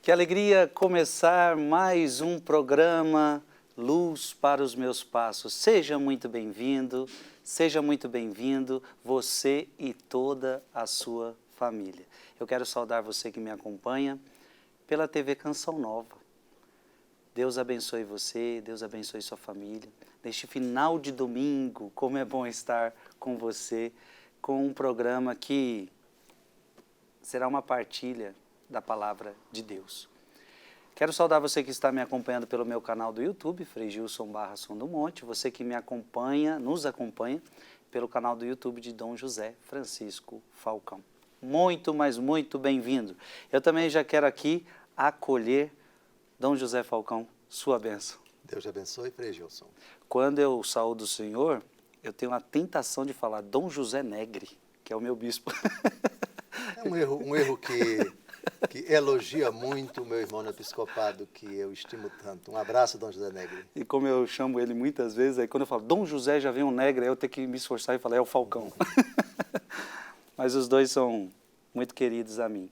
Que alegria começar mais um programa Luz para os Meus Passos. Seja muito bem-vindo, você e toda a sua família. Eu quero saudar você que me acompanha pela TV Canção Nova. Deus abençoe você, Deus abençoe sua família. Neste final de domingo, como é bom estar com você, com um programa que será uma partilha da Palavra de Deus. Quero saudar você que está me acompanhando pelo meu canal do YouTube, Frei Gilson / Som do Monte, você que nos acompanha pelo canal do YouTube de Dom José Francisco Falcão. Muito, mas muito bem-vindo. Eu também já quero aqui acolher Dom José Falcão, sua bênção. Deus te abençoe, Frei Gilson. Quando eu saúdo o Senhor, eu tenho a tentação de falar Dom José Negre, que é o meu bispo. É um erro que elogia muito o meu irmão no episcopado, que eu estimo tanto. Um abraço, Dom José Negre. E como eu chamo ele muitas vezes, aí quando eu falo Dom José, já vem um Negre, aí eu tenho que me esforçar e falar, é o Falcão. Mas os dois são muito queridos a mim.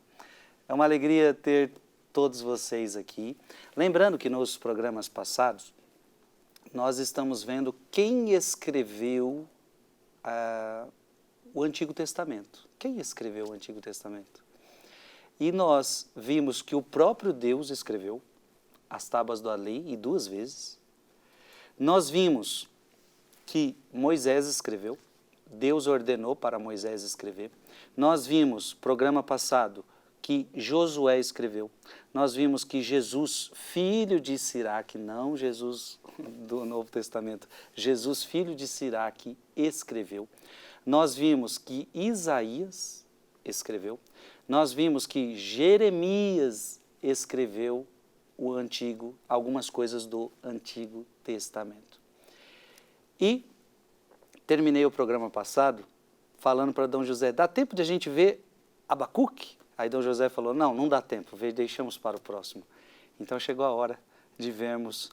É uma alegria ter todos vocês aqui. Lembrando que nos programas passados, nós estamos vendo quem escreveu o Antigo Testamento. Quem escreveu o Antigo Testamento? E nós vimos que o próprio Deus escreveu as tábuas da lei, e 2 vezes. Nós vimos que Moisés escreveu, Deus ordenou para Moisés escrever. Nós vimos, programa passado, que Josué escreveu. Nós vimos que Jesus, filho de Siraque, não Jesus do Novo Testamento, Jesus, filho de Siraque, escreveu. Nós vimos que Isaías escreveu. Nós vimos que Jeremias escreveu algumas coisas do Antigo Testamento. E terminei o programa passado falando para Dom José, dá tempo de a gente ver Abacuque? Aí Dom José falou, não dá tempo, deixamos para o próximo. Então chegou a hora de vermos,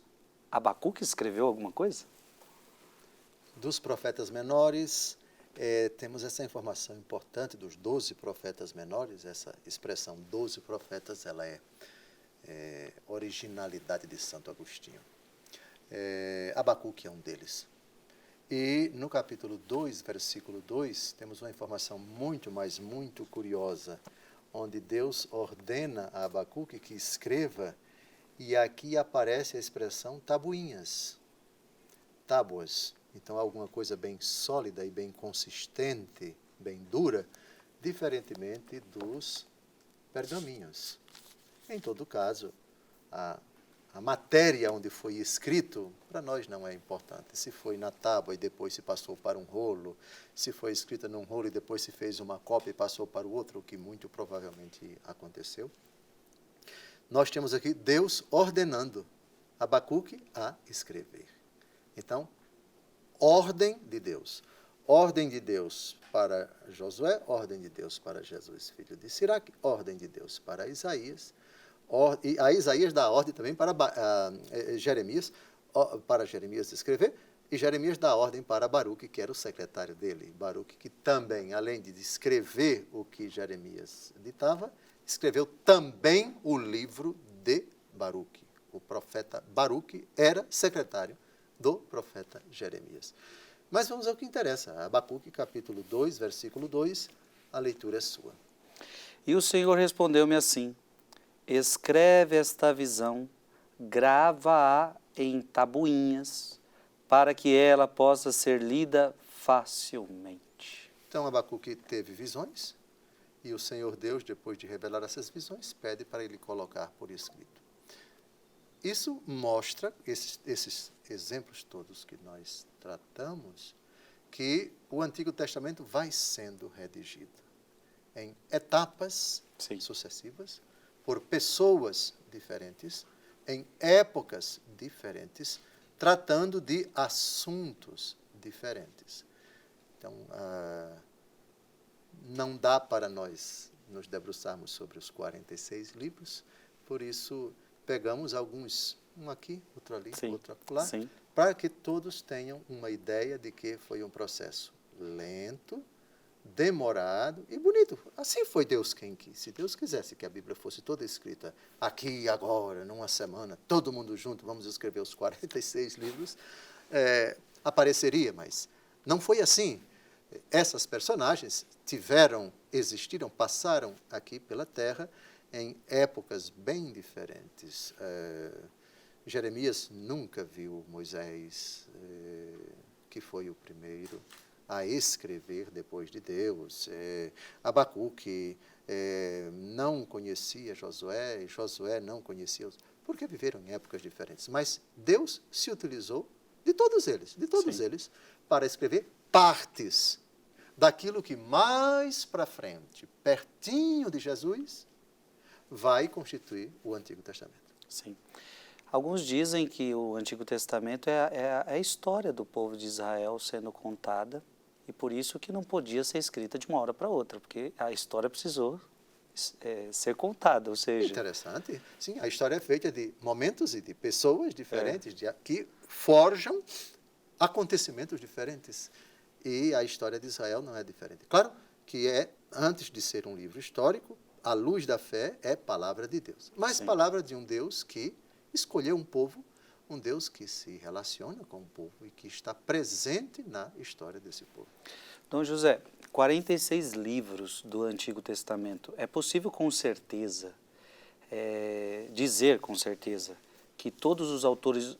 Abacuque escreveu alguma coisa? Dos profetas menores, temos essa informação importante dos 12 profetas menores. Essa expressão 12 profetas, ela é originalidade de Santo Agostinho. Abacuque é um deles. E no capítulo 2, versículo 2, temos uma informação muito, mas muito curiosa, onde Deus ordena a Abacuque que escreva, e aqui aparece a expressão tabuinhas, tábuas. Então, alguma coisa bem sólida e bem consistente, bem dura, diferentemente dos pergaminhos. Em todo caso, a matéria onde foi escrito, para nós não é importante. Se foi na tábua e depois se passou para um rolo, se foi escrita num rolo e depois se fez uma cópia e passou para o outro, o que muito provavelmente aconteceu. Nós temos aqui Deus ordenando Abacuque a escrever. Então, ordem de Deus. Ordem de Deus para Josué, ordem de Deus para Jesus, filho de Siraque, ordem de Deus para Isaías. E a Isaías dá ordem também para Jeremias escrever, e Jeremias dá ordem para Baruque, que era o secretário dele. Baruque, que também, além de escrever o que Jeremias ditava, escreveu também o livro de Baruque. O profeta Baruque era secretário do profeta Jeremias. Mas vamos ao que interessa. Abacuque, capítulo 2, versículo 2, a leitura é sua. E o Senhor respondeu-me assim, escreve esta visão, grava-a em tabuinhas, para que ela possa ser lida facilmente. Então Abacuque teve visões, e o Senhor Deus, depois de revelar essas visões, pede para ele colocar por escrito. Isso mostra, esses exemplos todos que nós tratamos, que o Antigo Testamento vai sendo redigido em etapas sucessivas, por pessoas diferentes, em épocas diferentes, tratando de assuntos diferentes. Então, não dá para nós nos debruçarmos sobre os 46 livros, por isso pegamos alguns, um aqui, outro ali, Sim, outro acolá, sim. para que todos tenham uma ideia de que foi um processo lento, demorado e bonito. Assim foi Deus quem quis. Se Deus quisesse que a Bíblia fosse toda escrita aqui e agora, numa semana, todo mundo junto, vamos escrever os 46 livros, apareceria, mas não foi assim. Essas personagens existiram, passaram aqui pela Terra em épocas bem diferentes. Jeremias nunca viu Moisés, que foi o primeiro a escrever depois de Deus. Abacuque não conhecia Josué, e Josué não conhecia, porque viveram em épocas diferentes. Mas Deus se utilizou de todos eles, para escrever partes daquilo que mais para frente, pertinho de Jesus, vai constituir o Antigo Testamento. Sim. Alguns dizem que o Antigo Testamento é a história do povo de Israel sendo contada, e por isso que não podia ser escrita de uma hora para outra, porque a história precisou ser contada, ou seja... Interessante. Sim, a história é feita de momentos e de pessoas diferentes que forjam acontecimentos diferentes. E a história de Israel não é diferente. Claro que antes de ser um livro histórico, a luz da fé é palavra de Deus. Mas Sim. Palavra de um Deus que escolheu um povo, um Deus que se relaciona com o povo e que está presente na história desse povo. Dom José, 46 livros do Antigo Testamento. É possível com certeza, dizer com certeza, que todos os autores,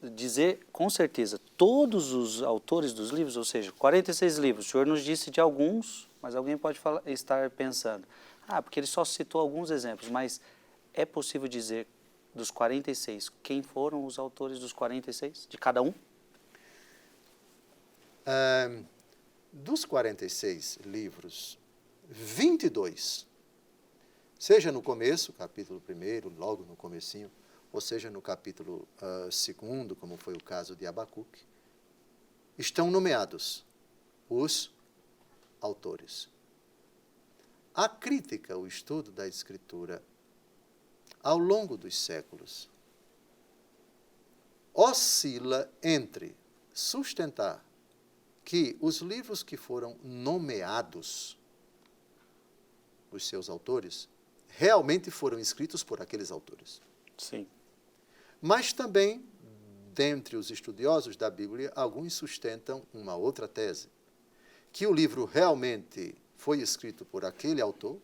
todos os autores dos livros, ou seja, 46 livros, o senhor nos disse de alguns, mas alguém pode estar pensando, porque ele só citou alguns exemplos, mas é possível dizer dos 46, quem foram os autores dos 46, de cada um? Dos 46 livros, 22, seja no começo, capítulo 1, logo no comecinho, ou seja no capítulo 2, como foi o caso de Abacuque, estão nomeados os autores. A crítica, o estudo da Escritura, ao longo dos séculos, oscila entre sustentar que os livros que foram nomeados, os seus autores, realmente foram escritos por aqueles autores. Sim. Mas também, dentre os estudiosos da Bíblia, alguns sustentam uma outra tese, que o livro realmente foi escrito por aquele autor,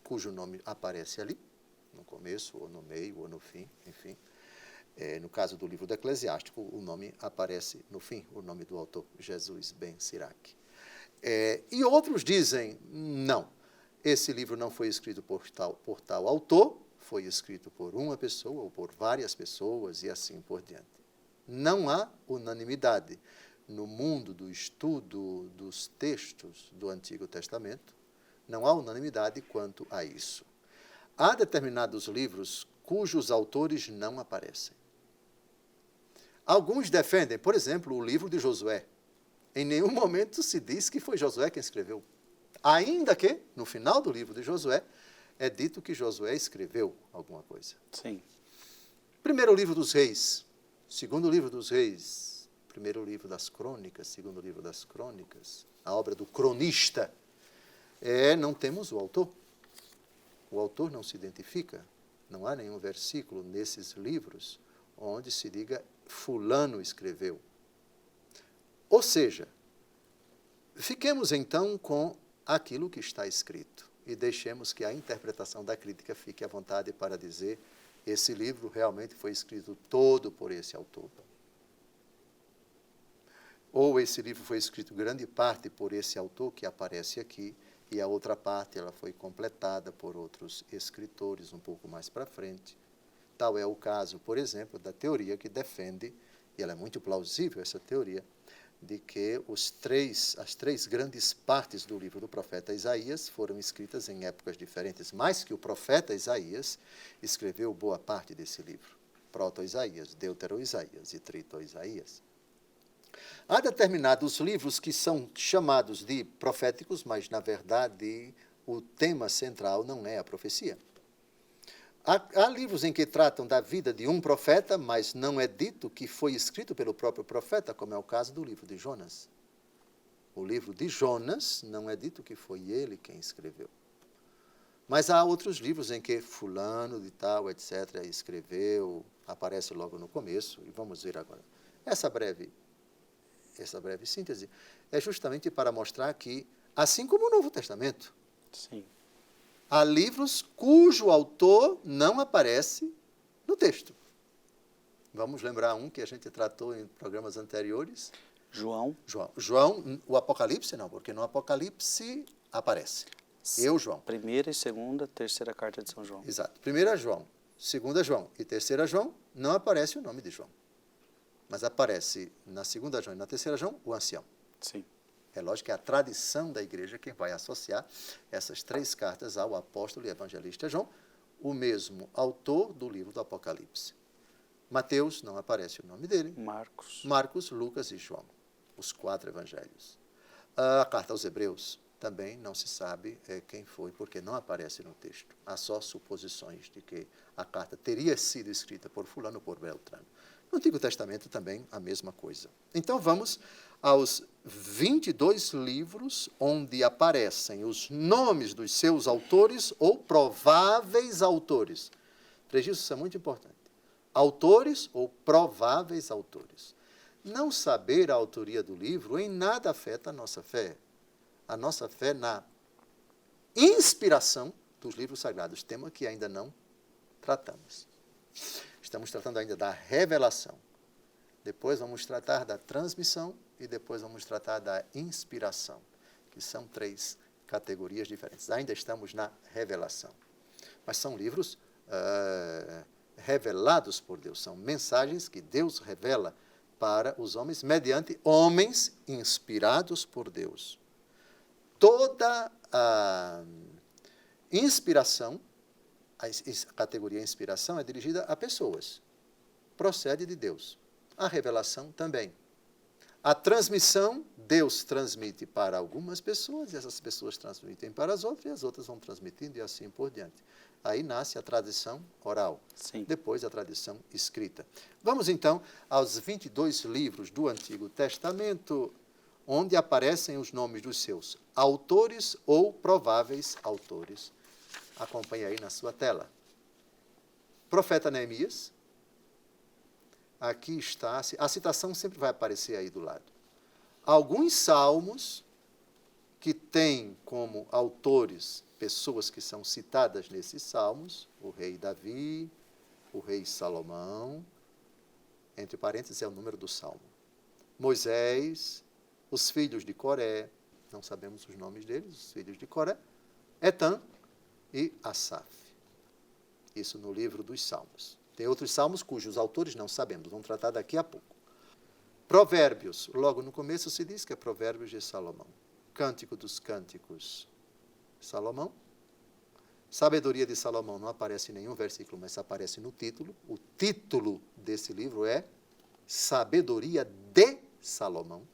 cujo nome aparece ali, no começo, ou no meio, ou no fim, enfim. No caso do livro do Eclesiástico, o nome aparece no fim, o nome do autor, Jesus ben Sirac. E outros dizem, não, esse livro não foi escrito por tal autor, foi escrito por uma pessoa ou por várias pessoas e assim por diante. Não há unanimidade no mundo do estudo dos textos do Antigo Testamento, não há unanimidade quanto a isso. Há determinados livros cujos autores não aparecem. Alguns defendem, por exemplo, o livro de Josué. Em nenhum momento se diz que foi Josué quem escreveu. Ainda que, no final do livro de Josué, é dito que Josué escreveu alguma coisa. Sim. Primeiro livro dos reis, segundo livro dos reis, primeiro livro das crônicas, segundo livro das crônicas, a obra do cronista, não temos o autor. O autor não se identifica. Não há nenhum versículo nesses livros onde se diga fulano escreveu. Ou seja, fiquemos então com aquilo que está escrito e deixemos que a interpretação da crítica fique à vontade para dizer esse livro realmente foi escrito todo por esse autor. Ou esse livro foi escrito grande parte por esse autor que aparece aqui e a outra parte ela foi completada por outros escritores um pouco mais para frente. Tal é o caso, por exemplo, da teoria que defende, e ela é muito plausível essa teoria, de que as três grandes partes do livro do profeta Isaías foram escritas em épocas diferentes, mas que o profeta Isaías escreveu boa parte desse livro. Proto-Isaías, Deutero-Isaías e Trito-Isaías. Há determinados livros que são chamados de proféticos, mas, na verdade, o tema central não é a profecia. Há livros em que tratam da vida de um profeta, mas não é dito que foi escrito pelo próprio profeta, como é o caso do livro de Jonas. O livro de Jonas não é dito que foi ele quem escreveu. Mas há outros livros em que fulano de tal, etc., escreveu, aparece logo no começo, e vamos ver agora. Essa breve síntese é justamente para mostrar que, assim como o Novo Testamento, Sim. há livros cujo autor não aparece no texto. Vamos lembrar um que a gente tratou em programas anteriores. João. João, o Apocalipse não, porque no Apocalipse aparece. Eu, João. Primeira e segunda, terceira carta de São João. Exato. 1 João, 2 João e 3 João, não aparece o nome de João. Mas aparece na 2 João e na 3 João, o ancião. Sim. É lógico que é a tradição da igreja quem vai associar essas 3 cartas ao apóstolo e evangelista João, o mesmo autor do livro do Apocalipse. Mateus, não aparece o nome dele. Marcos, Lucas e João, os 4 evangelhos. A carta aos Hebreus também não se sabe quem foi, porque não aparece no texto. Há só suposições de que a carta teria sido escrita por fulano ou por Beltrano. No Antigo Testamento também a mesma coisa. Então vamos aos 22 livros onde aparecem os nomes dos seus autores ou prováveis autores. Registro, isso é muito importante. Autores ou prováveis autores. Não saber a autoria do livro em nada afeta a nossa fé. A nossa fé na inspiração dos livros sagrados, tema que ainda não tratamos. Estamos tratando ainda da revelação. Depois vamos tratar da transmissão e depois vamos tratar da inspiração, que são 3 categorias diferentes. Ainda estamos na revelação. Mas são livros revelados por Deus, são mensagens que Deus revela para os homens mediante homens inspirados por Deus. Toda a inspiração, a categoria inspiração é dirigida a pessoas, procede de Deus. A revelação também. A transmissão, Deus transmite para algumas pessoas, e essas pessoas transmitem para as outras, e as outras vão transmitindo e assim por diante. Aí nasce a tradição oral, Sim. Depois a tradição escrita. Vamos então aos 22 livros do Antigo Testamento, onde aparecem os nomes dos seus autores ou prováveis autores. Acompanhe aí na sua tela. Profeta Neemias. Aqui está, a citação sempre vai aparecer aí do lado. Alguns salmos que têm como autores pessoas que são citadas nesses salmos, o rei Davi, o rei Salomão, entre parênteses é o número do salmo. Moisés, os filhos de Coré, não sabemos os nomes deles, os filhos de Coré, Etã e Asaf. Isso no livro dos Salmos. Tem outros salmos cujos autores não sabemos, vamos tratar daqui a pouco. Provérbios, logo no começo se diz que é Provérbios de Salomão. Cântico dos Cânticos, Salomão. Sabedoria de Salomão não aparece em nenhum versículo, mas aparece no título. O título desse livro é Sabedoria de Salomão.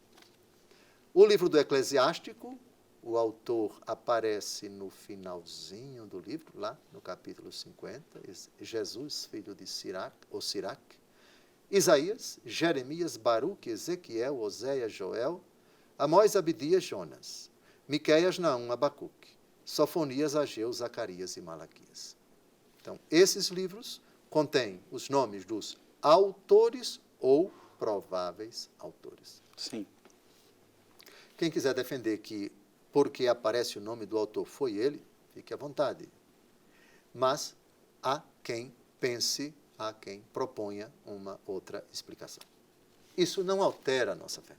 O livro do Eclesiástico, o autor aparece no finalzinho do livro, lá no capítulo 50, Jesus, filho de Sirac. Isaías, Jeremias, Baruque, Ezequiel, Oséias, Joel, Amós, Abdias, Jonas, Miqueias, Naum, Abacuque, Sofonias, Ageu, Zacarias e Malaquias. Então, esses livros contêm os nomes dos autores ou prováveis autores. Sim. Quem quiser defender que porque aparece o nome do autor foi ele, fique à vontade. Mas há quem pense, há quem proponha uma outra explicação. Isso não altera a nossa fé.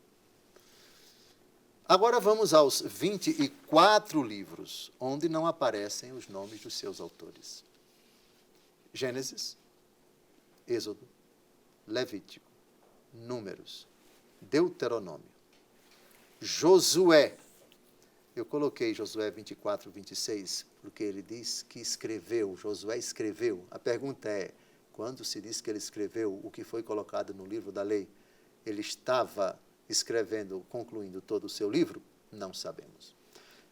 Agora vamos aos 24 livros, onde não aparecem os nomes dos seus autores. Gênesis, Êxodo, Levítico, Números, Deuteronômio, Josué. Eu coloquei Josué 24, 26, porque ele diz que escreveu, Josué escreveu. A pergunta é, quando se diz que ele escreveu o que foi colocado no livro da lei, ele estava escrevendo, concluindo todo o seu livro? Não sabemos.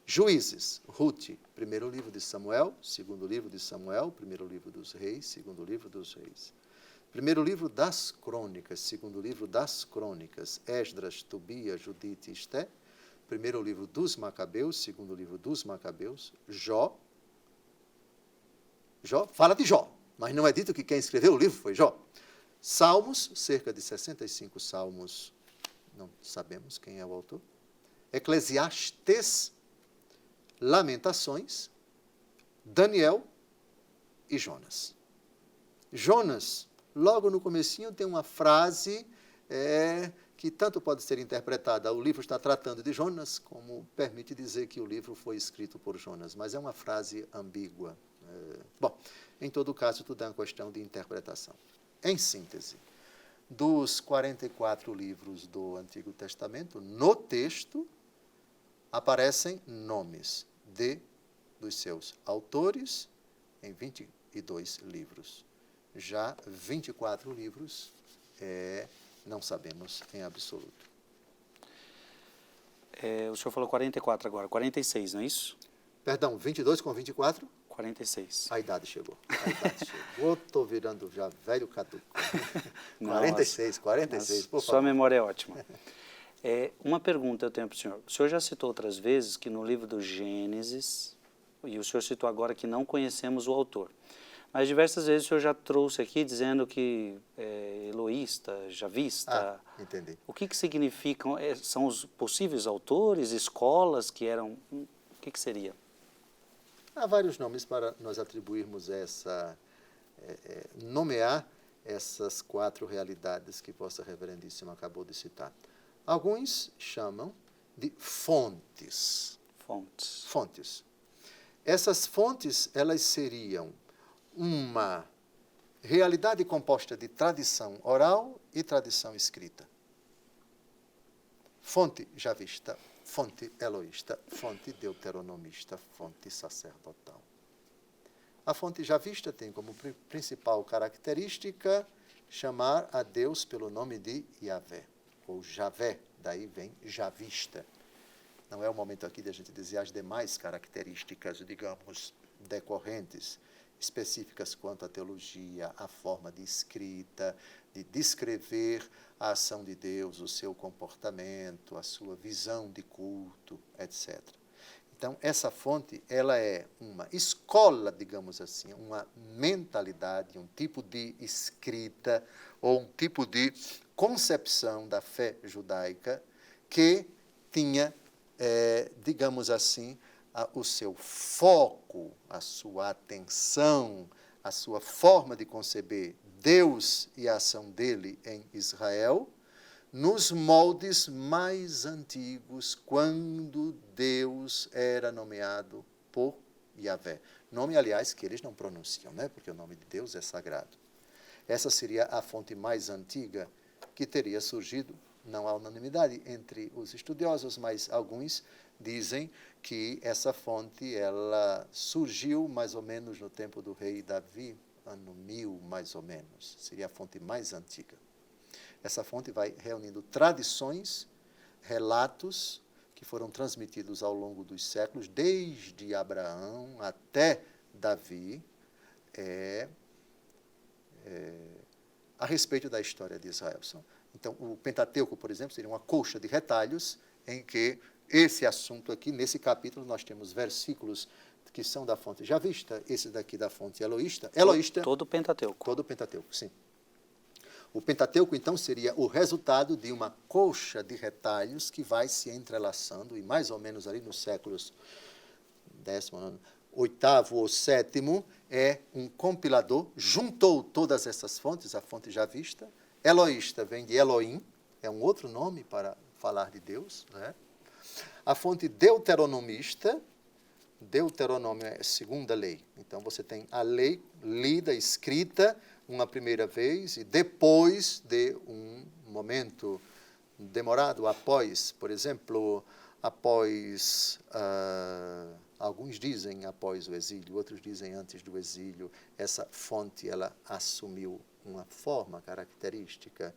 Juízes, Ruth, primeiro livro de Samuel, segundo livro de Samuel, primeiro livro dos reis, segundo livro dos reis. Primeiro livro das crônicas, segundo livro das crônicas, Esdras, Tobias, Judite e Esté. Primeiro livro dos Macabeus, segundo livro dos Macabeus, Jó. Jó, fala de Jó, mas não é dito que quem escreveu o livro foi Jó. Salmos, cerca de 65 salmos, não sabemos quem é o autor. Eclesiastes, Lamentações, Daniel e Jonas. Jonas, logo no comecinho, tem uma frase que tanto pode ser interpretada, o livro está tratando de Jonas, como permite dizer que o livro foi escrito por Jonas, mas é uma frase ambígua. Bom, em todo caso, tudo é uma questão de interpretação. Em síntese, dos 44 livros do Antigo Testamento, no texto, aparecem nomes dos seus autores em 22 livros. Já 24 livros não sabemos em absoluto. O senhor falou 44 agora, 46, não é isso? Perdão, 22 com 24? 46. A idade chegou. Estou virando já velho caduco. 46, por favor. Sua memória é ótima. Uma pergunta eu tenho para o senhor. O senhor já citou outras vezes que no livro do Gênesis, e o senhor citou agora que não conhecemos o autor, mas diversas vezes o senhor já trouxe aqui dizendo que Eloísta, Javista. Entendi. O que significam? São os possíveis autores, escolas que eram... O que seria? Há vários nomes para nós atribuirmos nomear essas 4 realidades que Vossa Reverendíssima acabou de citar. Alguns chamam de fontes. Fontes. Essas fontes, elas seriam uma realidade composta de tradição oral e tradição escrita. Fonte javista, fonte eloísta, fonte deuteronomista, fonte sacerdotal. A fonte javista tem como principal característica chamar a Deus pelo nome de Yahvé, ou Javé, daí vem javista. Não é o momento aqui de a gente dizer as demais características, digamos, decorrentes, específicas quanto à teologia, à forma de escrita, de descrever a ação de Deus, o seu comportamento, a sua visão de culto, etc. Então, essa fonte, ela é uma escola, digamos assim, uma mentalidade, um tipo de escrita ou um tipo de concepção da fé judaica que tinha, digamos assim, o seu foco, a sua atenção, a sua forma de conceber Deus e a ação dele em Israel, nos moldes mais antigos, quando Deus era nomeado por Yahvé. Nome, aliás, que eles não pronunciam, né? Porque o nome de Deus é sagrado. Essa seria a fonte mais antiga que teria surgido, não há unanimidade entre os estudiosos, mas alguns dizem que essa fonte ela surgiu mais ou menos no tempo do rei Davi, ano 1000 mais ou menos, seria a fonte mais antiga. Essa fonte vai reunindo tradições, relatos que foram transmitidos ao longo dos séculos, desde Abraão até Davi, a respeito da história de Israel. Então, o Pentateuco, por exemplo, seria uma colcha de retalhos em que esse assunto aqui, nesse capítulo, nós temos versículos que são da fonte javista, esse daqui da fonte eloísta. Todo o Pentateuco. Todo o Pentateuco, sim. O Pentateuco, então, seria o resultado de uma colcha de retalhos que vai se entrelaçando, e mais ou menos ali nos séculos 8º ou 7º, um compilador, juntou todas essas fontes, a fonte javista. Eloísta vem de Elohim, é um outro nome para falar de Deus, né? A fonte deuteronomista, Deuteronômio é a segunda lei. Então, você tem a lei lida, escrita, uma primeira vez, e depois de um momento demorado, após, por exemplo, alguns dizem após o exílio, outros dizem antes do exílio, essa fonte ela assumiu uma forma característica.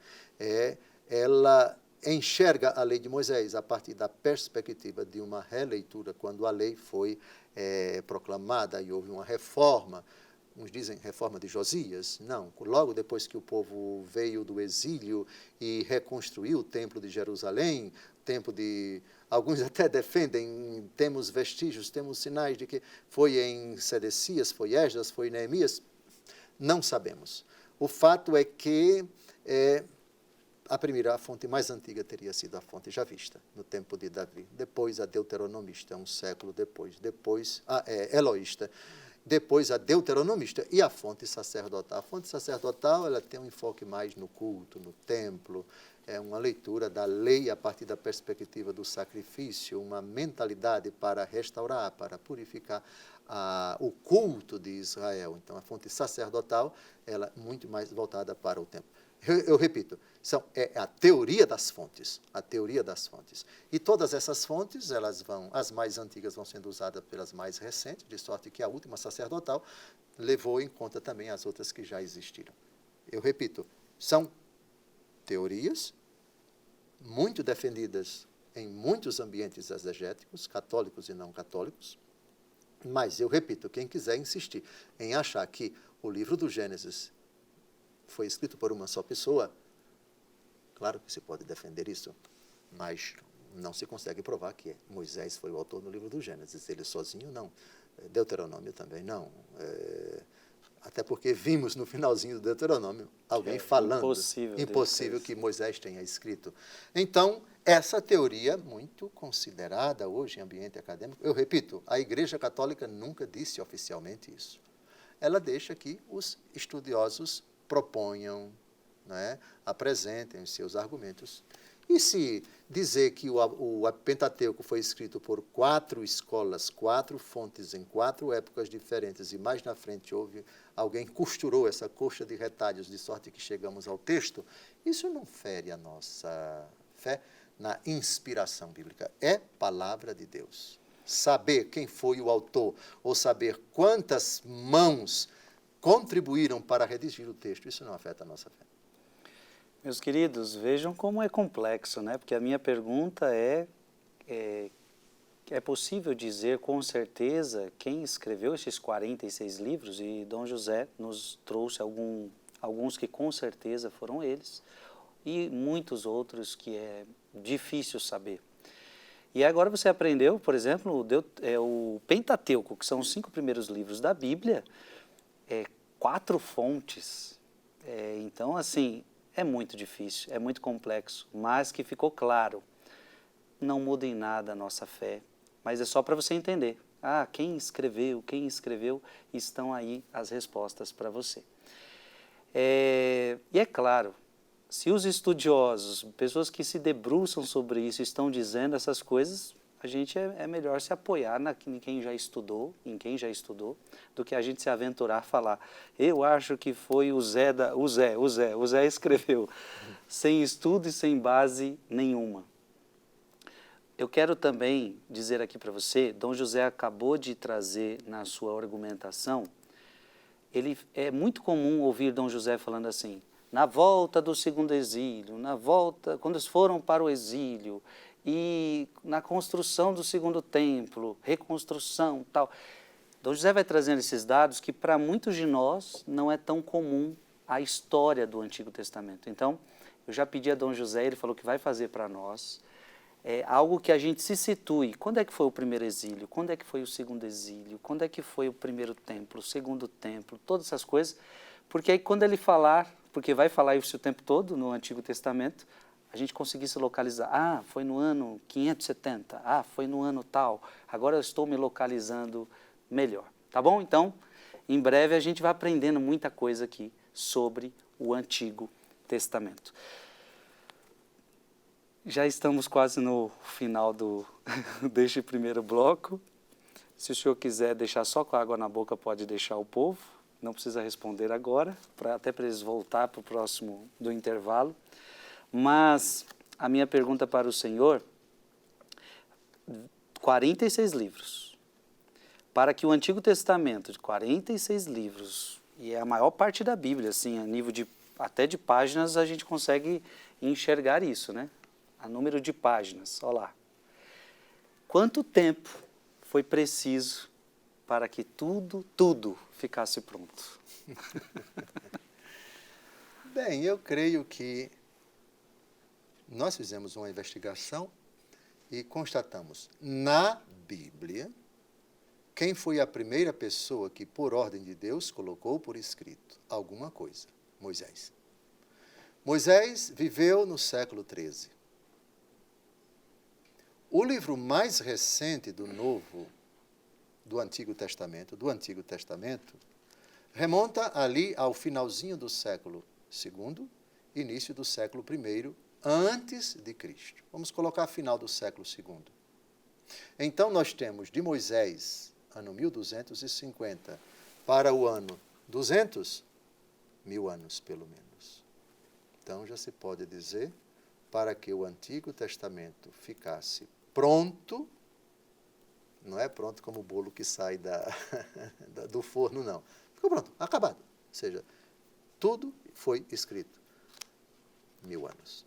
Ela enxerga a lei de Moisés a partir da perspectiva de uma releitura, quando a lei foi proclamada e houve uma reforma. Uns dizem reforma de Josias. Não, logo depois que o povo veio do exílio e reconstruiu o templo de Jerusalém, alguns até defendem, temos vestígios, temos sinais de que foi em Sedecias, foi Esdras, foi Neemias, não sabemos. O fato é que a fonte mais antiga teria sido a fonte já vista, no tempo de Davi. Depois a deuteronomista, um século depois. Depois a eloísta. Depois a deuteronomista e a fonte sacerdotal. A fonte sacerdotal ela tem um enfoque mais no culto, no templo, é uma leitura da lei a partir da perspectiva do sacrifício, uma mentalidade para restaurar, para purificar o culto de Israel. Então, a fonte sacerdotal ela é muito mais voltada para o templo. Eu repito, é a teoria das fontes, a teoria das fontes. E todas essas fontes, as mais antigas vão sendo usadas pelas mais recentes, de sorte que a última sacerdotal levou em conta também as outras que já existiram. Eu repito, são teorias muito defendidas em muitos ambientes exegéticos, católicos e não católicos, mas eu repito, quem quiser insistir em achar que o livro do Gênesis foi escrito por uma só pessoa, claro que se pode defender isso, mas não se consegue provar que Moisés foi o autor do livro do Gênesis. Ele sozinho, não. Deuteronômio também, não. Até porque vimos no finalzinho do Deuteronômio alguém falando. Impossível que Moisés tenha escrito. Então, essa teoria, muito considerada hoje em ambiente acadêmico, eu repito, a Igreja Católica nunca disse oficialmente isso. Ela deixa que os estudiosos proponham, né, apresentem os seus argumentos. E se dizer que o Pentateuco foi escrito por 4 escolas, 4 fontes, em 4 épocas diferentes, e mais na frente alguém costurou essa coxa de retalhos, de sorte que chegamos ao texto, isso não fere a nossa fé na inspiração bíblica. É palavra de Deus. Saber quem foi o autor, ou saber quantas mãos contribuíram para redigir o texto, isso não afeta a nossa fé. Meus queridos, vejam como é complexo, né? Porque a minha pergunta é possível dizer com certeza quem escreveu esses 46 livros? E Dom José nos trouxe alguns que com certeza foram eles, e muitos outros que é difícil saber. E agora você aprendeu, por exemplo, o Pentateuco, que são os 5 primeiros livros da Bíblia, 4 fontes. Então, assim, é muito difícil, é muito complexo, mas que ficou claro. Não muda em nada a nossa fé, mas é só para você entender. Quem escreveu, estão aí as respostas para você. E é claro, se os estudiosos, pessoas que se debruçam sobre isso, estão dizendo essas coisas, a gente é melhor se apoiar em quem já estudou, do que a gente se aventurar a falar. Eu acho que foi o Zé escreveu, sem estudo e sem base nenhuma. Eu quero também dizer aqui para você, Dom José acabou de trazer na sua argumentação, é muito comum ouvir Dom José falando assim, na volta do segundo exílio, quando eles foram para o exílio, e na construção do segundo templo, reconstrução, tal. Dom José vai trazendo esses dados que para muitos de nós não é tão comum a história do Antigo Testamento. Então, eu já pedi a Dom José, ele falou que vai fazer para nós algo que a gente se situe. Quando é que foi o primeiro exílio? Quando é que foi o segundo exílio? Quando é que foi o primeiro templo, o segundo templo? Todas essas coisas. Porque aí quando ele falar, porque vai falar isso o tempo todo no Antigo Testamento, a gente conseguisse localizar. Foi no ano 570. Foi no ano tal. Agora eu estou me localizando melhor. Tá bom? Então, em breve a gente vai aprendendo muita coisa aqui sobre o Antigo Testamento. Já estamos quase no final deste primeiro bloco. Se o senhor quiser deixar só com a água na boca, pode deixar o povo. Não precisa responder agora, até para eles voltar para o próximo do intervalo. Mas a minha pergunta para o senhor, 46 livros. Para que o Antigo Testamento, de 46 livros, e é a maior parte da Bíblia, assim, a nível até de páginas, a gente consegue enxergar isso, né? a número de páginas, olha lá. Quanto tempo foi preciso para que tudo ficasse pronto? Bem, eu creio que nós fizemos uma investigação e constatamos na Bíblia quem foi a primeira pessoa que, por ordem de Deus, colocou por escrito alguma coisa. Moisés. Moisés viveu no século 13. O livro mais recente do Antigo Testamento, remonta ali ao finalzinho do século II, início do século I, antes de Cristo. Vamos colocar final do século II. Então, nós temos de Moisés, ano 1250, para o ano 200, 1000 anos, pelo menos. Então, já se pode dizer, para que o Antigo Testamento ficasse pronto, não é pronto como o bolo que sai do forno, não. Ficou pronto, acabado. Ou seja, tudo foi escrito. 1000 anos.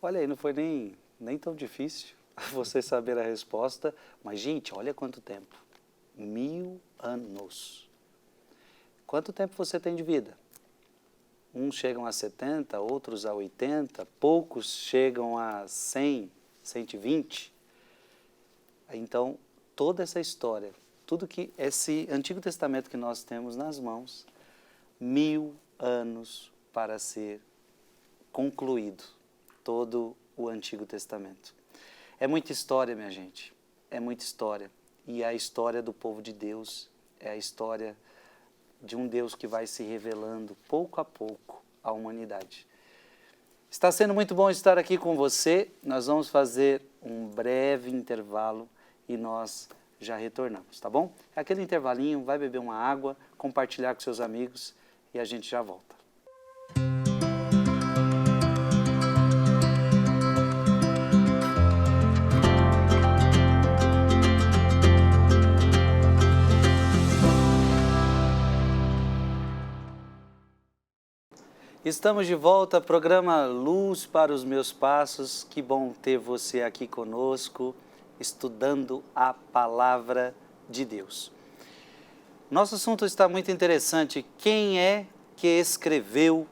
Olha aí, não foi nem tão difícil você saber a resposta, mas, gente, olha quanto tempo. 1000 anos. Quanto tempo você tem de vida? Uns chegam a 70, outros a 80, poucos chegam a 100, 120. Então, toda essa história, tudo que esse Antigo Testamento que nós temos nas mãos, 1000 anos para ser concluído, todo o Antigo Testamento. É muita história, minha gente, é muita história. E a história do povo de Deus é a história de um Deus que vai se revelando pouco a pouco à humanidade. Está sendo muito bom estar aqui com você. Nós vamos fazer um breve intervalo e nós já retornamos, tá bom? É aquele intervalinho, vai beber uma água, compartilhar com seus amigos e a gente já volta. Estamos de volta, programa Luz para os Meus Passos. Que bom ter você aqui conosco, estudando a Palavra de Deus. Nosso assunto está muito interessante. Quem é que escreveu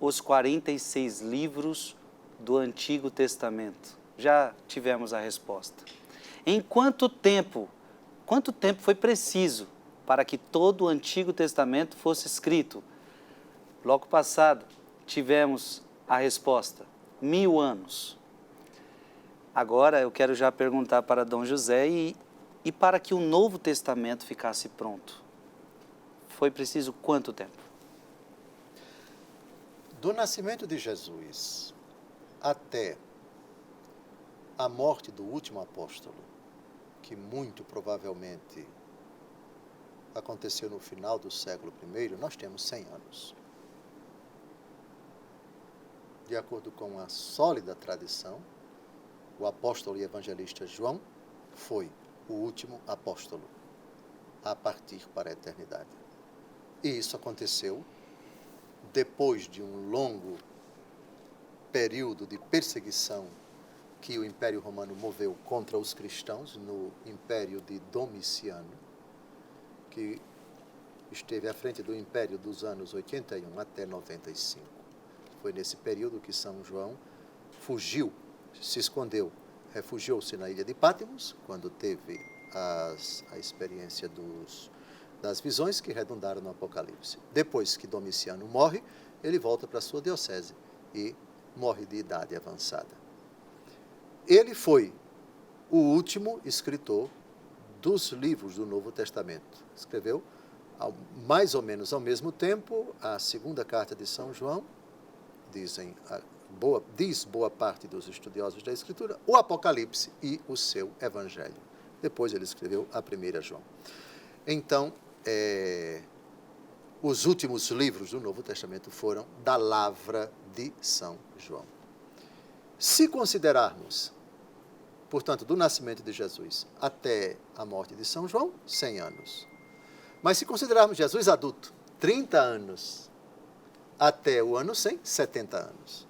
os 46 livros do Antigo Testamento? Já tivemos a resposta. Em quanto tempo foi preciso para que todo o Antigo Testamento fosse escrito? Bloco passado, tivemos a resposta, 1000 anos. Agora eu quero já perguntar para Dom José, e para que o Novo Testamento ficasse pronto, foi preciso quanto tempo? Do nascimento de Jesus até a morte do último apóstolo, que muito provavelmente aconteceu no final do século I, nós temos 100 anos. De acordo com a sólida tradição, o apóstolo e evangelista João foi o último apóstolo a partir para a eternidade. E isso aconteceu depois de um longo período de perseguição que o Império Romano moveu contra os cristãos no Império de Domiciano, que esteve à frente do Império dos anos 81 até 95. Foi nesse período que São João fugiu, se escondeu, refugiou-se na ilha de Patmos, quando teve a experiência das visões que redundaram no Apocalipse. Depois que Domiciano morre, ele volta para a sua diocese e morre de idade avançada. Ele foi o último escritor dos livros do Novo Testamento. Escreveu, mais ou menos ao mesmo tempo, a segunda carta de São João, diz boa parte dos estudiosos da Escritura, o Apocalipse e o seu Evangelho. Depois ele escreveu a primeira João. Então, os últimos livros do Novo Testamento foram da lavra de São João. Se considerarmos, portanto, do nascimento de Jesus até a morte de São João, 100 anos. Mas se considerarmos Jesus adulto, 30 anos, até o ano 100, 70 anos.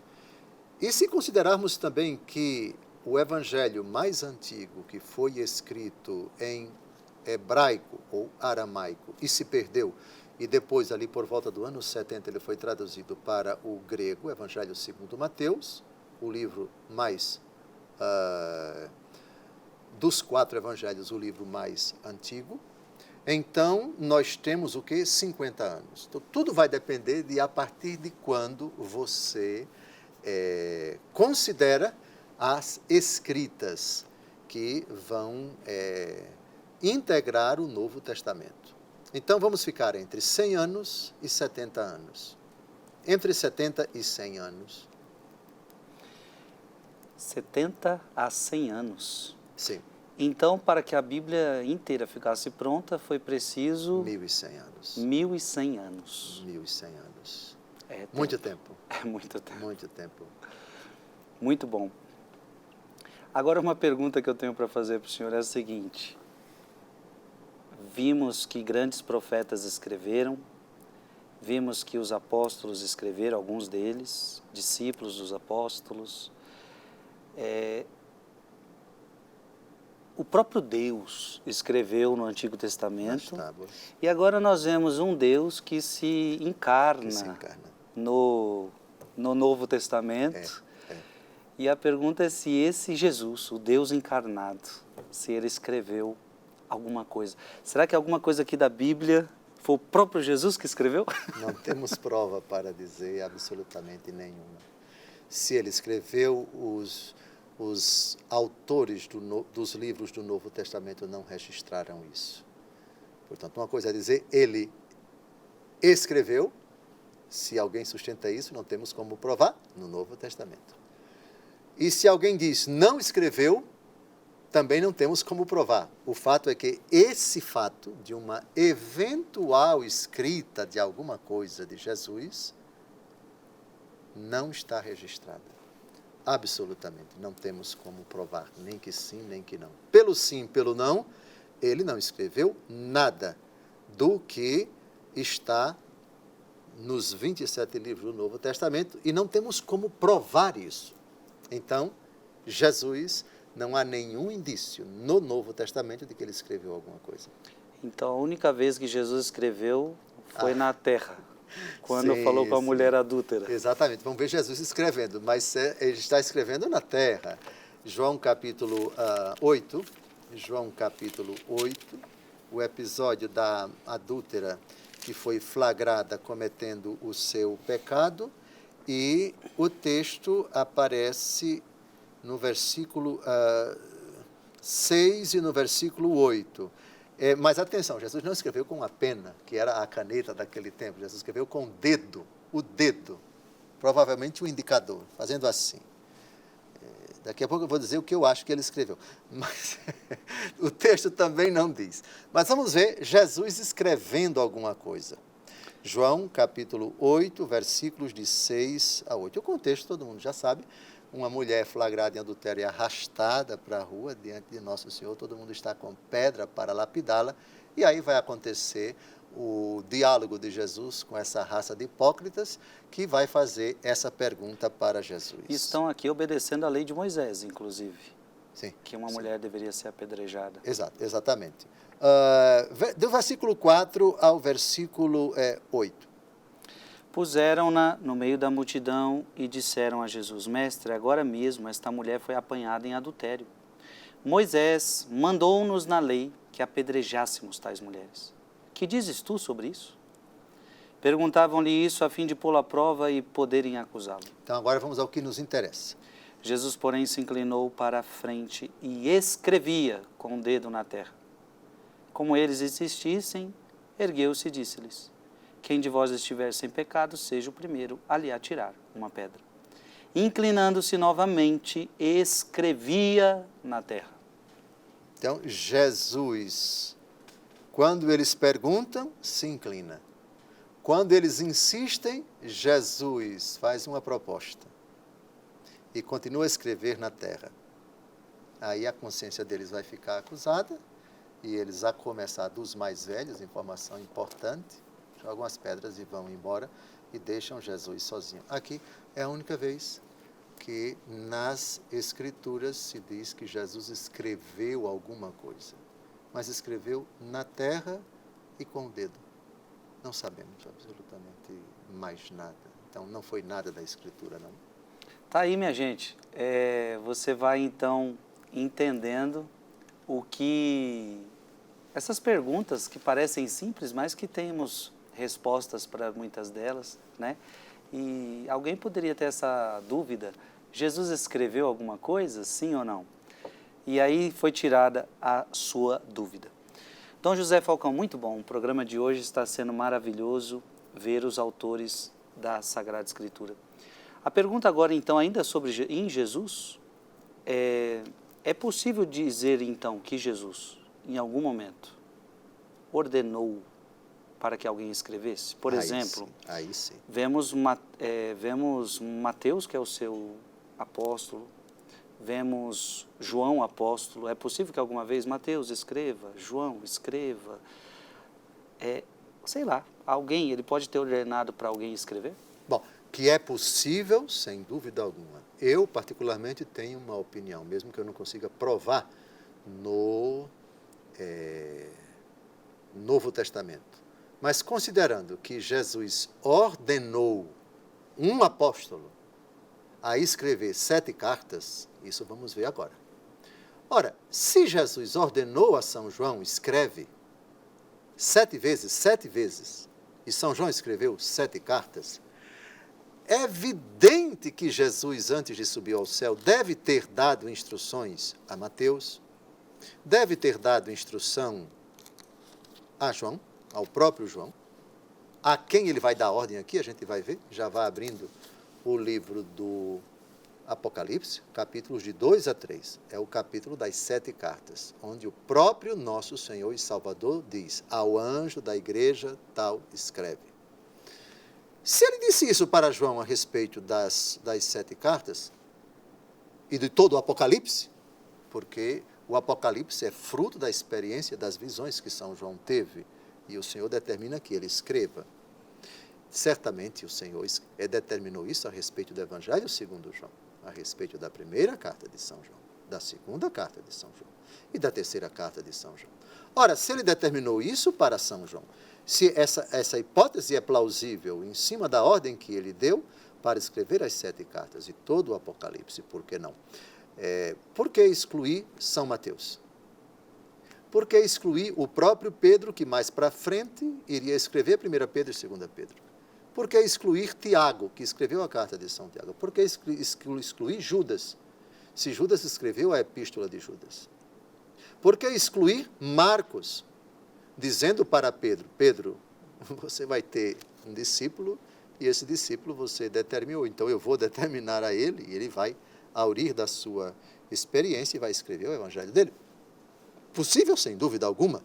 E se considerarmos também que o evangelho mais antigo, que foi escrito em hebraico ou aramaico e se perdeu, e depois, ali por volta do ano 70, ele foi traduzido para o grego, o Evangelho segundo Mateus, o livro mais, dos 4 evangelhos, o livro mais antigo. Então, nós temos o quê? 50 anos. Então, tudo vai depender de a partir de quando você considera as escritas que vão integrar o Novo Testamento. Então, vamos ficar entre 100 anos e 70 anos. Entre 70 e 100 anos. 70 a 100 anos. Sim. Então, para que a Bíblia inteira ficasse pronta, foi preciso... 1.100 anos. 1.100 anos. 1.100 anos. É muito tempo. É muito tempo. Muito tempo. Muito bom. Agora, uma pergunta que eu tenho para fazer para o senhor é a seguinte. Vimos que grandes profetas escreveram, vimos que os apóstolos escreveram, alguns deles, discípulos dos apóstolos. O próprio Deus escreveu no Antigo Testamento. E agora nós vemos um Deus que se encarna, no Novo Testamento. E a pergunta é se esse Jesus, o Deus encarnado, se ele escreveu alguma coisa. Será que alguma coisa aqui da Bíblia foi o próprio Jesus que escreveu? Não temos prova para dizer absolutamente nenhuma. Se ele escreveu, os autores dos livros do Novo Testamento não registraram isso. Portanto, uma coisa é dizer, ele escreveu. Se alguém sustenta isso, não temos como provar no Novo Testamento. E se alguém diz, não escreveu, também não temos como provar. O fato é que esse fato de uma eventual escrita de alguma coisa de Jesus não está registrada. Absolutamente. Não temos como provar, nem que sim, nem que não. Pelo sim, pelo não, ele não escreveu nada do que está nos 27 livros do Novo Testamento e não temos como provar isso. Então, Jesus, não há nenhum indício no Novo Testamento de que ele escreveu alguma coisa. Então, a única vez que Jesus escreveu foi na terra, quando falou com a mulher adúltera. Exatamente, vamos ver Jesus escrevendo, mas ele está escrevendo na terra. João capítulo 8, João capítulo 8, o episódio da adúltera que foi flagrada cometendo o seu pecado, e o texto aparece no versículo 6 e no versículo 8. Mas atenção, Jesus não escreveu com a pena, que era a caneta daquele tempo. Jesus escreveu com o dedo, provavelmente o indicador, fazendo assim. Daqui a pouco eu vou dizer o que eu acho que ele escreveu. Mas o texto também não diz. Mas vamos ver Jesus escrevendo alguma coisa. João, capítulo 8, versículos de 6 a 8. O contexto todo mundo já sabe. Uma mulher flagrada em adultério e arrastada para a rua diante de Nosso Senhor. Todo mundo está com pedra para lapidá-la. E aí vai acontecer o diálogo de Jesus com essa raça de hipócritas que vai fazer essa pergunta para Jesus. Estão aqui obedecendo a lei de Moisés, inclusive. Sim. Que uma mulher deveria ser apedrejada. Exatamente. Do versículo 4 ao versículo 8. Puseram-na no meio da multidão e disseram a Jesus, Mestre, agora mesmo esta mulher foi apanhada em adultério. Moisés mandou-nos na lei que apedrejássemos tais mulheres. Que dizes tu sobre isso? Perguntavam-lhe isso a fim de pô-lo à prova e poderem acusá-lo. Então agora vamos ao que nos interessa. Jesus, porém, se inclinou para a frente e escrevia com o dedo na terra. Como eles insistissem, ergueu-se e disse-lhes, quem de vós estiver sem pecado, seja o primeiro a lhe atirar uma pedra. Inclinando-se novamente, escrevia na terra. Então, Jesus, quando eles perguntam, se inclina. Quando eles insistem, Jesus faz uma proposta e continua a escrever na terra. Aí a consciência deles vai ficar acusada e eles, a começar dos mais velhos, informação importante, jogam as pedras e vão embora e deixam Jesus sozinho. Aqui é a única vez que nas Escrituras se diz que Jesus escreveu alguma coisa, mas escreveu na terra e com o dedo. Não sabemos absolutamente mais nada. Então, não foi nada da Escritura, não. Tá aí, minha gente. Você vai, então, entendendo o que... Essas perguntas que parecem simples, mas que temos respostas para muitas delas, né? E alguém poderia ter essa dúvida: Jesus escreveu alguma coisa, sim ou não? E aí foi tirada a sua dúvida. Dom José Falcão, muito bom. O programa de hoje está sendo maravilhoso ver os autores da Sagrada Escritura. A pergunta agora, então, ainda sobre em Jesus, é possível dizer, então, que Jesus, em algum momento, ordenou para que alguém escrevesse? Por exemplo, aí sim. Vemos Mateus, que é o seu apóstolo, vemos João apóstolo. É possível que alguma vez Mateus escreva, João escreva, sei lá, alguém, ele pode ter ordenado para alguém escrever? Bom, que é possível, sem dúvida alguma. Eu, particularmente, tenho uma opinião, mesmo que eu não consiga provar no Novo Testamento. Mas considerando que Jesus ordenou um apóstolo a escrever 7 cartas, isso vamos ver agora. Ora, se Jesus ordenou a São João, escreve 7 vezes, e São João escreveu 7 cartas, é evidente que Jesus, antes de subir ao céu, deve ter dado instruções a Mateus, deve ter dado instrução a João, ao próprio João. A quem ele vai dar ordem aqui, a gente vai ver, já vai abrindo o livro do Apocalipse, capítulos de 2 a 3. É o capítulo das 7 cartas, onde o próprio nosso Senhor e Salvador diz: ao anjo da igreja tal escreve. Se ele disse isso para João a respeito das 7 cartas, e de todo o Apocalipse, porque o Apocalipse é fruto da experiência das visões que São João teve, e o Senhor determina que ele escreva. Certamente o Senhor determinou isso a respeito do Evangelho segundo João, a respeito da primeira carta de São João, da segunda carta de São João e da terceira carta de São João. Ora, se ele determinou isso para São João, se essa hipótese é plausível em cima da ordem que ele deu para escrever as 7 cartas e todo o Apocalipse, por que não? Por que excluir São Mateus? Por que excluir o próprio Pedro, que mais para frente iria escrever 1 Pedro e 2 Pedro? Por que excluir Tiago, que escreveu a carta de São Tiago? Por que excluir Judas, se Judas escreveu a epístola de Judas? Por que excluir Marcos, dizendo para Pedro: Pedro, você vai ter um discípulo, e esse discípulo você determinou, então eu vou determinar a ele, e ele vai aurir da sua experiência e vai escrever o evangelho dele? Possível, sem dúvida alguma.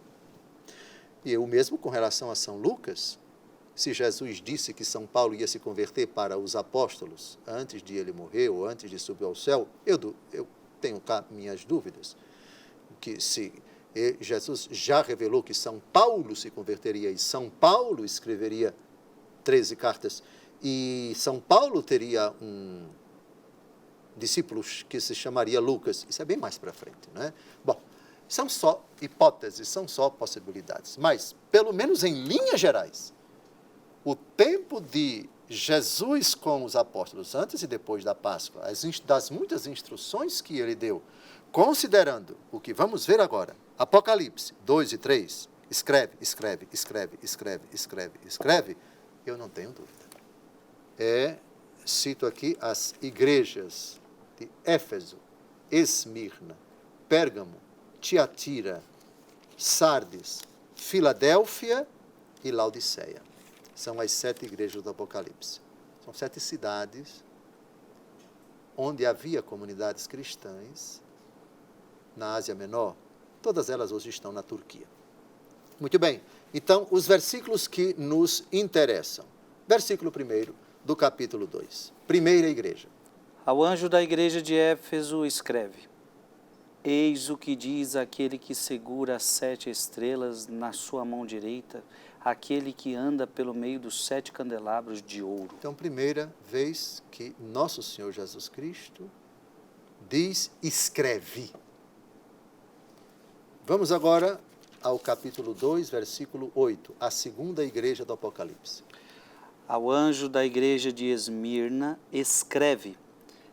E o mesmo com relação a São Lucas. Se Jesus disse que São Paulo ia se converter para os apóstolos antes de ele morrer ou antes de subir ao céu, eu tenho cá minhas dúvidas. Que se Jesus já revelou que São Paulo se converteria e São Paulo escreveria 13 cartas e São Paulo teria um discípulo que se chamaria Lucas, isso é bem mais para frente, não é? Bom, são só hipóteses, são só possibilidades, mas, pelo menos em linhas gerais, o tempo de Jesus com os apóstolos, antes e depois da Páscoa, das muitas instruções que ele deu, considerando o que vamos ver agora, Apocalipse 2 e 3, escreve, eu não tenho dúvida. Cito aqui as igrejas de Éfeso, Esmirna, Pérgamo, Tiatira, Sardes, Filadélfia e Laodiceia. São as 7 igrejas do Apocalipse. São 7 cidades onde havia comunidades cristãs na Ásia Menor. Todas elas hoje estão na Turquia. Muito bem. Então, os versículos que nos interessam. Versículo 1 do capítulo 2. Primeira igreja. Ao anjo da igreja de Éfeso escreve: Eis o que diz aquele que segura as 7 estrelas na sua mão direita, aquele que anda pelo meio dos 7 candelabros de ouro. Então, primeira vez que nosso Senhor Jesus Cristo diz, escreve. Vamos agora ao capítulo 2, versículo 8, a segunda igreja do Apocalipse. Ao anjo da igreja de Esmirna, escreve: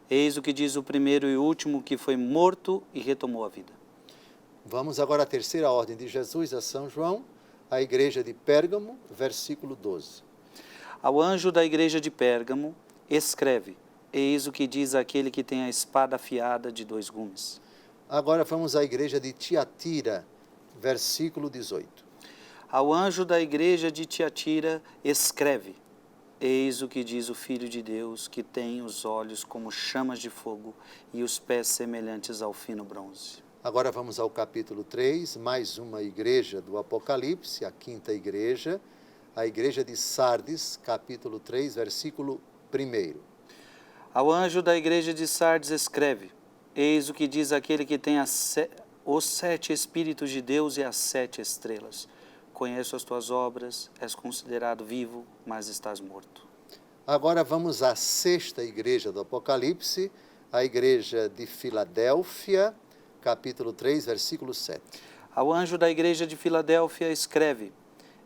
Eis o que diz o primeiro e último que foi morto e retomou a vida. Vamos agora à terceira ordem de Jesus a São João, a igreja de Pérgamo, versículo 12. Ao anjo da igreja de Pérgamo, escreve: Eis o que diz aquele que tem a espada afiada de 2 gumes. Agora vamos à igreja de Tiatira, versículo 18. Ao anjo da igreja de Tiatira, escreve: Eis o que diz o Filho de Deus, que tem os olhos como chamas de fogo e os pés semelhantes ao fino bronze. Agora vamos ao capítulo 3, mais uma igreja do Apocalipse, a quinta igreja, a igreja de Sardes, capítulo 3, versículo 1. Ao anjo da igreja de Sardes escreve: Eis o que diz aquele que tem os 7 Espíritos de Deus e as 7 estrelas. Conheço as tuas obras, és considerado vivo, mas estás morto. Agora vamos à sexta igreja do Apocalipse, a igreja de Filadélfia, capítulo 3, versículo 7. Ao anjo da igreja de Filadélfia escreve: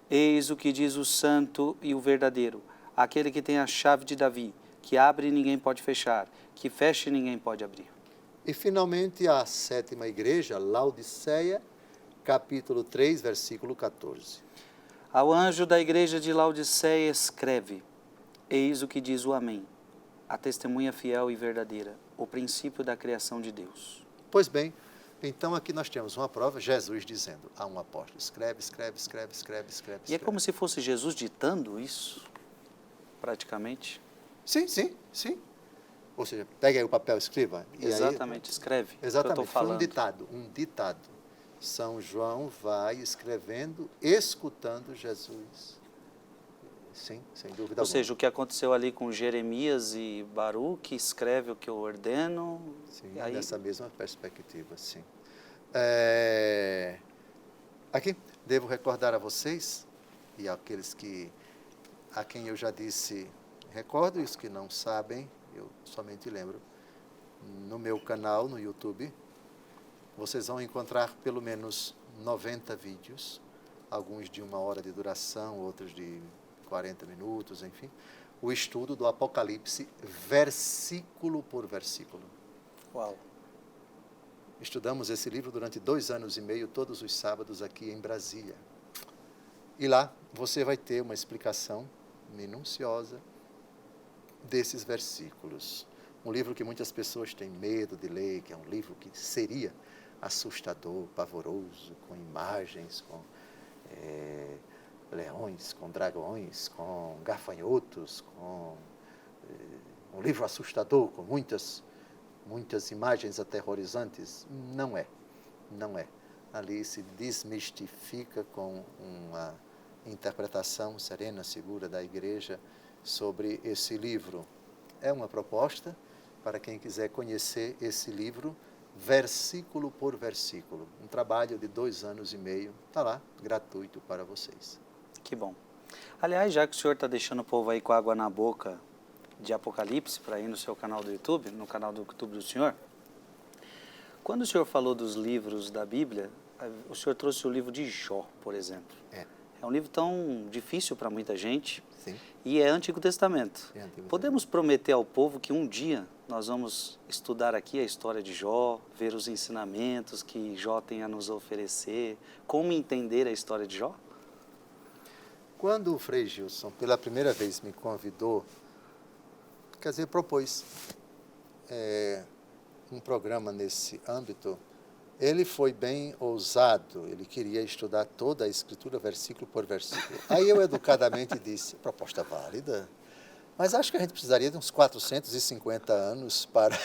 Eis o que diz o santo e o verdadeiro, aquele que tem a chave de Davi, que abre e ninguém pode fechar, que fecha e ninguém pode abrir. E finalmente a sétima igreja, Laodiceia, capítulo 3, versículo 14. Ao anjo da igreja de Laodiceia escreve: Eis o que diz o Amém, a testemunha fiel e verdadeira, o princípio da criação de Deus. Pois bem, então aqui nós temos uma prova, Jesus dizendo a um apóstolo, escreve. E é como se fosse Jesus ditando isso, praticamente. Sim. Ou seja, pega aí o papel, escreva. Exatamente, escreve. Exatamente, foi falando. um ditado. São João vai escrevendo, escutando Jesus. Sim, sem dúvida alguma. Ou seja, o que aconteceu ali com Jeremias e Baruque, escreve o que eu ordeno. Sim, aí... nessa mesma perspectiva, sim. Aqui, devo recordar a vocês, e àqueles a quem eu já disse, recordo, e os que não sabem, eu somente lembro, no meu canal, no YouTube, vocês vão encontrar pelo menos 90 vídeos, alguns de 1 hora de duração, outros de 40 minutos, enfim, o estudo do Apocalipse, versículo por versículo. Uau! Estudamos esse livro durante 2 anos e meio, todos os sábados aqui em Brasília. E lá você vai ter uma explicação minuciosa desses versículos. Um livro que muitas pessoas têm medo de ler, que é um livro que seria assustador, pavoroso, com imagens, com leões, com dragões, com gafanhotos, com um livro assustador, com muitas imagens aterrorizantes. Não é. Ali se desmistifica com uma interpretação serena, segura da igreja sobre esse livro. É uma proposta para quem quiser conhecer esse livro, versículo por versículo. Um trabalho de 2 anos e meio, está lá, gratuito para vocês. Que bom. Aliás, já que o senhor está deixando o povo aí com água na boca de Apocalipse, para ir no seu canal do YouTube, no canal do YouTube do senhor, quando o senhor falou dos livros da Bíblia, o senhor trouxe o livro de Jó, por exemplo. É um livro tão difícil para muita gente. Sim. E é Antigo Testamento. Antigo Podemos prometer ao povo que um dia nós vamos estudar aqui a história de Jó, ver os ensinamentos que Jó tem a nos oferecer, como entender a história de Jó? Quando o Frei Gilson, pela primeira vez, me convidou, quer dizer, propôs um programa nesse âmbito, ele foi bem ousado, ele queria estudar toda a Escritura, versículo por versículo. Aí eu educadamente disse, proposta válida, mas acho que a gente precisaria de uns 450 anos para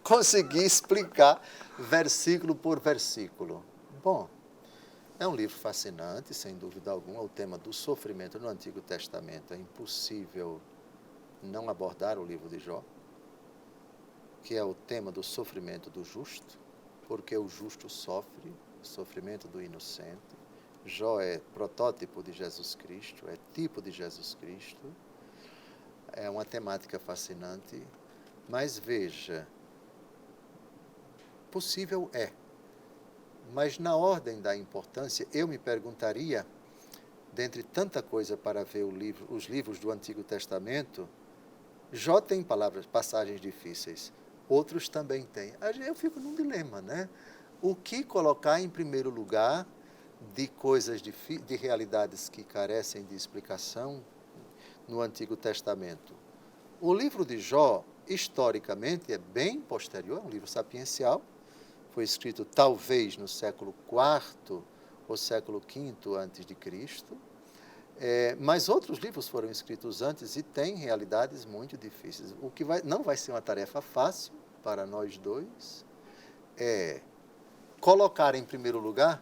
conseguir explicar versículo por versículo. Bom, é um livro fascinante, sem dúvida alguma, o tema do sofrimento no Antigo Testamento. É impossível não abordar o livro de Jó. que é o tema do sofrimento do justo, porque o justo sofre o sofrimento do inocente. Jó é protótipo de Jesus Cristo, é tipo de Jesus Cristo. É uma temática fascinante, mas veja, possível é. Mas na ordem da importância, eu me perguntaria, dentre tanta coisa para ver os livros do Antigo Testamento, Jó tem passagens difíceis, outros também têm. Eu fico num dilema, né? O que colocar em primeiro lugar de coisas, de realidades que carecem de explicação no Antigo Testamento? O livro de Jó, historicamente, é bem posterior, é um livro sapiencial, foi escrito talvez no século IV ou século V a.C., mas outros livros foram escritos antes e têm realidades muito difíceis. O que não vai ser uma tarefa fácil para nós dois é colocar em primeiro lugar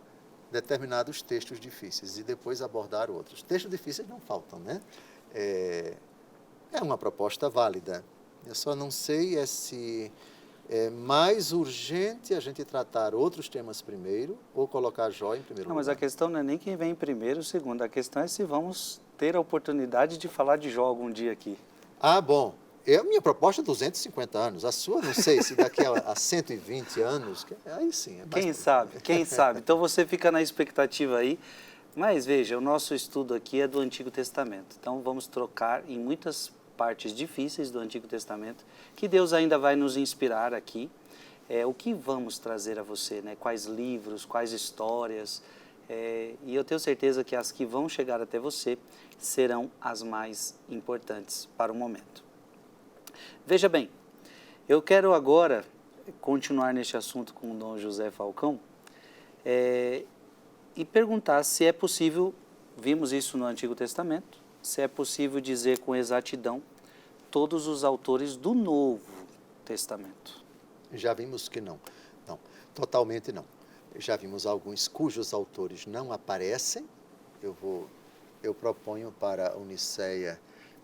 determinados textos difíceis e depois abordar outros. Textos difíceis não faltam, né? É uma proposta válida. Eu só não sei se é mais urgente a gente tratar outros temas primeiro ou colocar Jó em primeiro lugar. Mas a questão não é nem quem vem primeiro ou segundo, a questão é se vamos ter a oportunidade de falar de Jó algum dia aqui. Bom, minha proposta é 250 anos, a sua não sei, se daqui a 120 anos, aí sim. Quem sabe. Então você fica na expectativa aí, mas veja, o nosso estudo aqui é do Antigo Testamento, então vamos trocar em muitas partes difíceis do Antigo Testamento, que Deus ainda vai nos inspirar aqui. O que vamos trazer a você, né? Quais livros, quais histórias, e eu tenho certeza que as que vão chegar até você serão as mais importantes para o momento. Veja bem, eu quero agora continuar neste assunto com o Dom José Falcão e perguntar se é possível, vimos isso no Antigo Testamento, se é possível dizer com exatidão todos os autores do Novo Testamento. Já vimos que não. Não, totalmente não. Já vimos alguns cujos autores não aparecem. Eu proponho para a Uniceia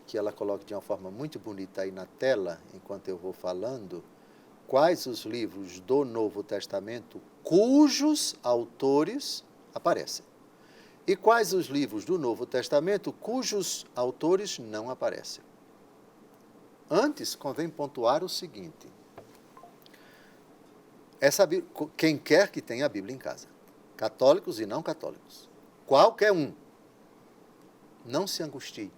que ela coloque de uma forma muito bonita aí na tela, enquanto eu vou falando, quais os livros do Novo Testamento cujos autores aparecem. E quais os livros do Novo Testamento cujos autores não aparecem. Antes, convém pontuar o seguinte: quem quer que tenha a Bíblia em casa, católicos e não católicos, qualquer um, não se angustie.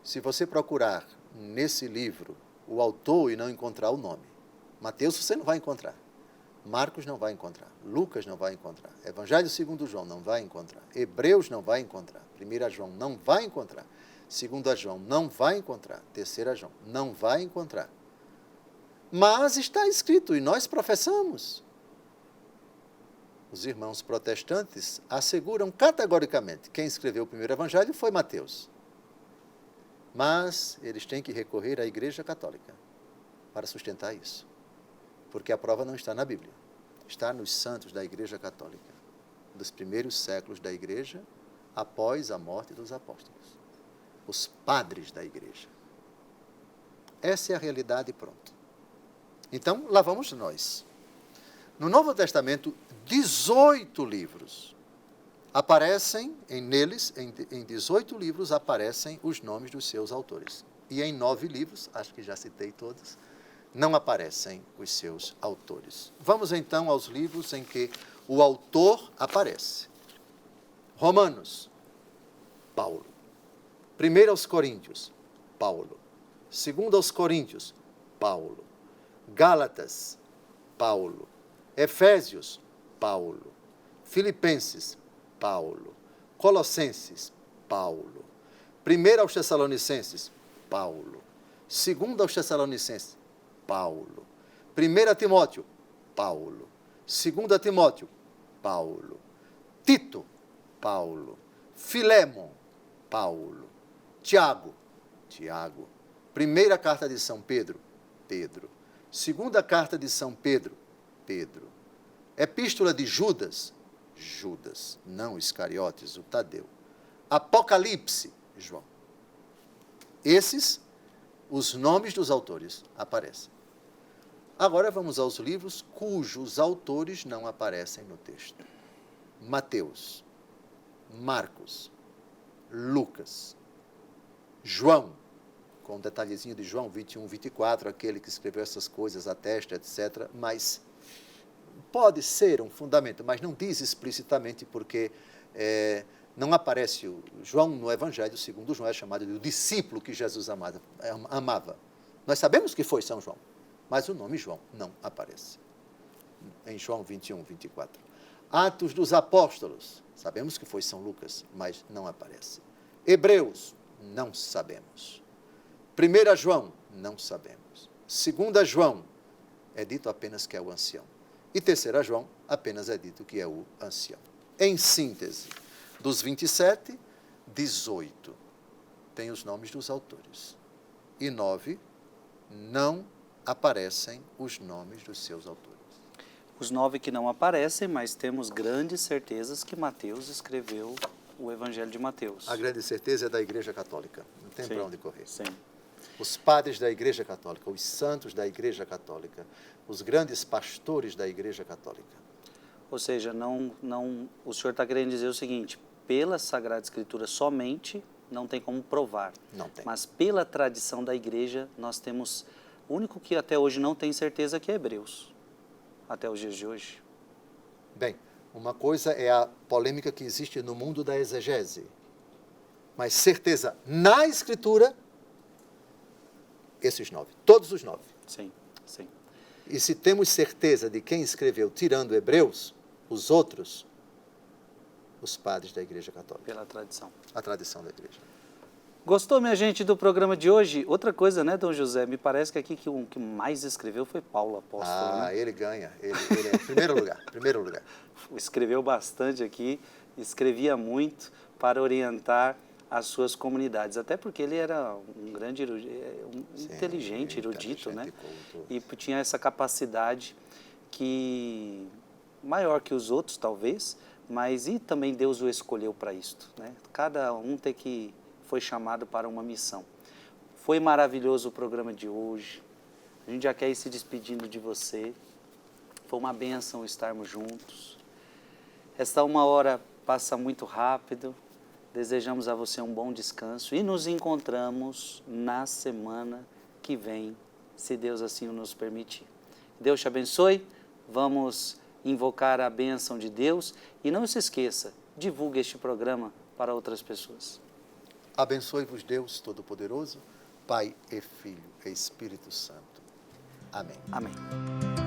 Se você procurar nesse livro o autor e não encontrar o nome, Mateus você não vai encontrar, Marcos não vai encontrar, Lucas não vai encontrar, Evangelho segundo João não vai encontrar, Hebreus não vai encontrar, 1 João não vai encontrar, 2 João não vai encontrar, 3 João não vai encontrar. Mas está escrito e nós professamos. Os irmãos protestantes asseguram categoricamente que quem escreveu o primeiro evangelho foi Mateus. Mas eles têm que recorrer à Igreja Católica para sustentar isso. Porque a prova não está na Bíblia, está nos santos da Igreja Católica, dos primeiros séculos da Igreja, após a morte dos apóstolos, os padres da Igreja. Essa é a realidade e pronto. Então, lá vamos nós. No Novo Testamento, 18 livros aparecem, em 18 livros aparecem os nomes dos seus autores. E em 9 livros, acho que já citei todos, não aparecem os seus autores. Vamos então aos livros em que o autor aparece. Romanos, Paulo. 1 aos Coríntios, Paulo. 2 aos Coríntios, Paulo. Gálatas, Paulo. Efésios, Paulo. Filipenses, Paulo. Colossenses, Paulo. 1 aos Tessalonicenses, Paulo. 2 aos Tessalonicenses, Paulo. 1 Timóteo, Paulo. 2 Timóteo, Paulo. Tito, Paulo. Filémon, Paulo. Tiago. Primeira carta de São Pedro, Pedro. Segunda carta de São Pedro, Pedro. Epístola de Judas, não Iscariotes, o Tadeu. Apocalipse, João. Esses os nomes dos autores aparecem. Agora vamos aos livros cujos autores não aparecem no texto. Mateus, Marcos, Lucas, João, com um detalhezinho de João 21, 24, aquele que escreveu essas coisas, atesta, etc. Mas pode ser um fundamento, mas não diz explicitamente porque não aparece o João no Evangelho segundo João, é chamado de o discípulo que Jesus amava. Nós sabemos que foi São João, mas o nome João não aparece. Em João 21, 24. Atos dos Apóstolos, sabemos que foi São Lucas, mas não aparece. Hebreus, não sabemos. 1 João, não sabemos. 2 João, é dito apenas que é o ancião. E 3 João, apenas é dito que é o ancião. Em síntese, dos 27, 18 tem os nomes dos autores. E 9 não aparecem os nomes dos seus autores. Os 9 que não aparecem, mas temos grandes certezas que Mateus escreveu o Evangelho de Mateus. A grande certeza é da Igreja Católica. Não tem para onde correr. Sim. Os padres da Igreja Católica, os santos da Igreja Católica, os grandes pastores da Igreja Católica. Ou seja, o senhor está querendo dizer o seguinte, pela Sagrada Escritura somente não tem como provar. Não tem. Mas pela tradição da Igreja, nós temos, o único que até hoje não tem certeza que é Hebreus, até os dias de hoje. Bem, uma coisa é a polêmica que existe no mundo da exegese, mas certeza na Escritura, esses 9, todos os 9. Sim, sim. E se temos certeza de quem escreveu, tirando Hebreus, os outros, os padres da Igreja Católica. Pela tradição. A tradição da Igreja. Gostou, minha gente, do programa de hoje? Outra coisa, né, Dom José? Me parece que aqui que o que mais escreveu foi Paulo Apóstolo, né? Ele ganha. Ele é em primeiro lugar. Primeiro lugar. Escreveu bastante aqui, escrevia muito para orientar as suas comunidades, até porque ele era um grande inteligente, erudito, né? Culto. E tinha essa capacidade que maior que os outros, talvez, mas e também Deus o escolheu para isto, né? Cada um foi chamado para uma missão. Foi maravilhoso o programa de hoje. A gente já quer ir se despedindo de você. Foi uma bênção estarmos juntos. Esta 1 hora passa muito rápido. Desejamos a você um bom descanso e nos encontramos na semana que vem, se Deus assim nos permitir. Deus te abençoe, vamos invocar a bênção de Deus e não se esqueça, divulgue este programa para outras pessoas. Abençoe-vos Deus Todo-Poderoso, Pai e Filho e Espírito Santo. Amém. Amém.